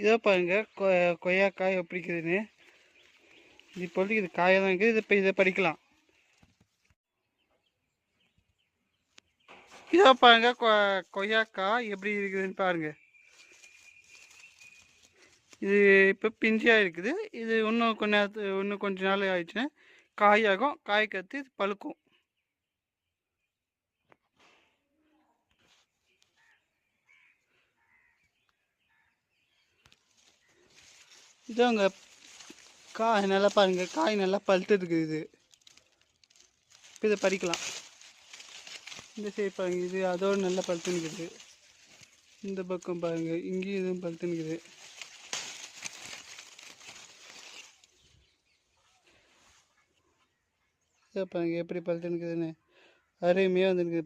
இதோ பாருங்க கொய்யாக்காய் எப்படி இருக்குதுன்னு. இப்போதைக்கு இது காயாக தான் இருக்குது. இப்போ இதை பறிக்கலாம். இதோ பாருங்க கொய்யாக்காய் எப்படி இருக்குதுன்னு பாருங்க. இது இப்போ பிஞ்சியாக இருக்குது. இது இன்னும் கொஞ்ச நாள் ஆயிடுச்சுன்னா காயாகும். காய் கற்று பழுக்கும். இதாங்க காய் நல்லா பாருங்க, காய் நல்லா பழுத்து இருக்குது. இது இப்போ இதை பறிக்கலாம். இந்த சைடு பாருங்க, இது அதோடு நல்லா பழுத்து நிற்குது. இந்த பக்கம் பாருங்க, இங்கேயும் இதுவும் பழுத்து நிற்குது. இதை பாருங்க எப்படி பழுத்து நிற்குதுன்னு. அருமையாக வந்துருக்குது.